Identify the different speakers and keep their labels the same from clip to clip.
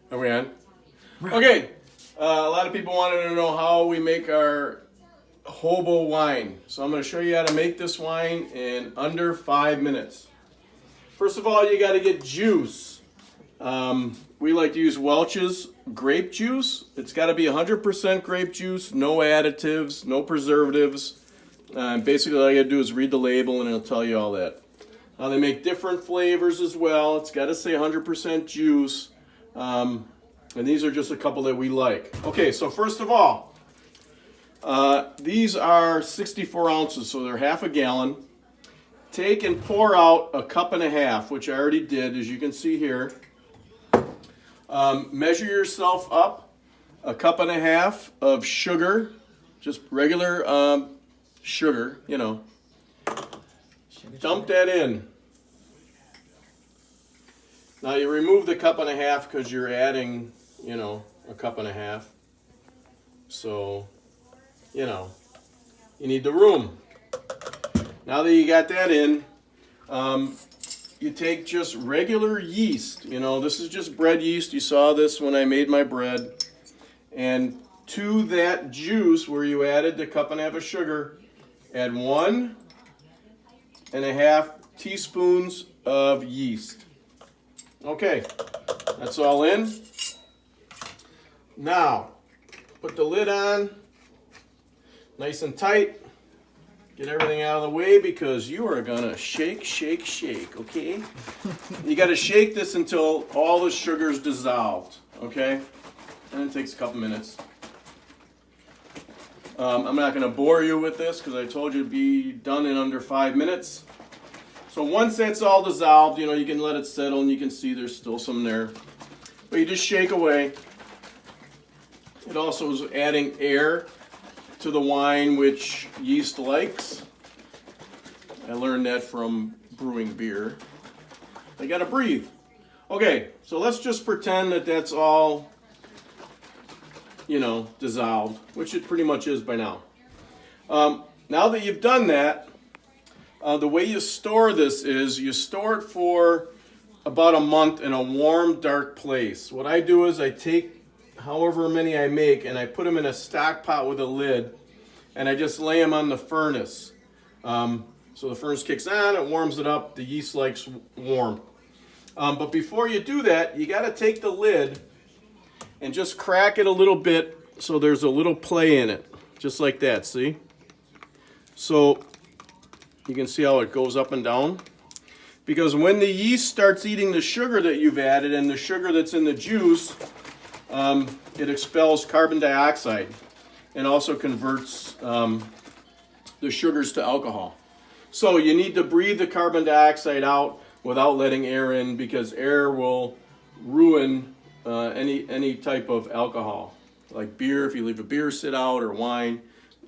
Speaker 1: Are we on? Okay. A lot of people wanted to know how we make our hobo wine. So I'm going to show you how to make this wine in under 5 minutes. First of all, you got to get juice. We like to use Welch's grape juice. It's got to be 100% grape juice, no additives, no preservatives. Basically, all you got to do is read the label and it'll tell you all that. They make different flavors as well. It's got to say 100% juice. And these are just a couple that we like. Okay, so first of all, these are 64 ounces, so they're half a gallon. Take and pour out a cup and a half, which I already did, as you can see here. Measure yourself up a cup and a half of sugar, just regular sugar, you know. Dump that in. Now you remove the cup and a half because you're adding, you know, a cup and a half. So, you know, you need the room. Now that you got that in, you take just regular yeast. You know, this is just bread yeast. You saw this when I made my bread. And to that juice where you added the cup and a half of sugar, add 1.5 teaspoons of yeast. Okay, that's all in. Now, put the lid on, nice and tight. Get everything out of the way because you are gonna shake, shake, shake, okay? You gotta shake this until all the sugar's dissolved, okay? And it takes a couple minutes. I'm not gonna bore you with this because I told you to be done in under 5 minutes. So once that's all dissolved, you know, you can let it settle and you can see there's still some there. But you just shake away. It also is adding air to the wine, which yeast likes. I learned that from brewing beer. They gotta breathe. Okay, so let's just pretend that that's all, you know, dissolved, which it pretty much is by now. Now that you've done that, the way you store this is you store it for about a month in a warm, dark place. What I do is I take however many I make and I put them in a stock pot with a lid and I just lay them on the furnace. So the furnace kicks on, it warms it up, the yeast likes warm. But before you do that, you got to take the lid and just crack it a little bit so there's a little play in it, just like that, see? So you can see how it goes up and down. Because when the yeast starts eating the sugar that you've added and the sugar that's in the juice, it expels carbon dioxide and also converts the sugars to alcohol. So you need to breathe the carbon dioxide out without letting air in because air will ruin any type of alcohol. Like beer, if you leave a beer sit out or wine,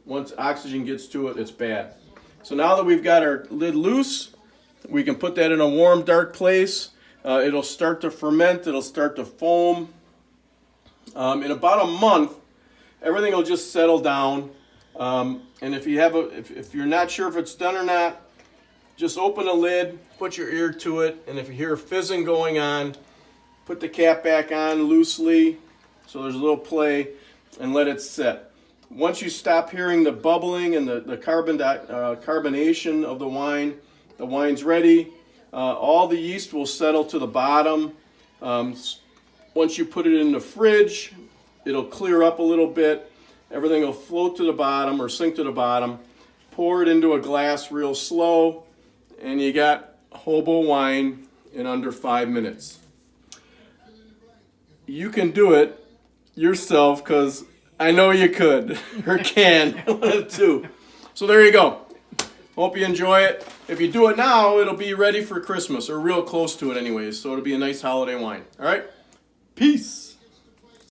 Speaker 1: once oxygen gets to it, it's bad. So now that we've got our lid loose, we can put that in a warm, dark place. It'll start to ferment, it'll start to foam. In about a month, everything will just settle down. And if you're not sure if it's done or not, just open the lid, put your ear to it, and if you hear fizzing going on, put the cap back on loosely, so there's a little play, and let it set. Once you stop hearing the bubbling and the carbonation of the wine's ready. All the yeast will settle to the bottom. Once you put it in the fridge, it'll clear up a little bit. Everything will float to the bottom or sink to the bottom. Pour it into a glass real slow, and you got hobo wine in under 5 minutes. You can do it yourself because I know you could, or can, one of the two. So there you go. Hope you enjoy it. If you do it now, it'll be ready for Christmas, or real close to it anyways, so it'll be a nice holiday wine. All right? Peace.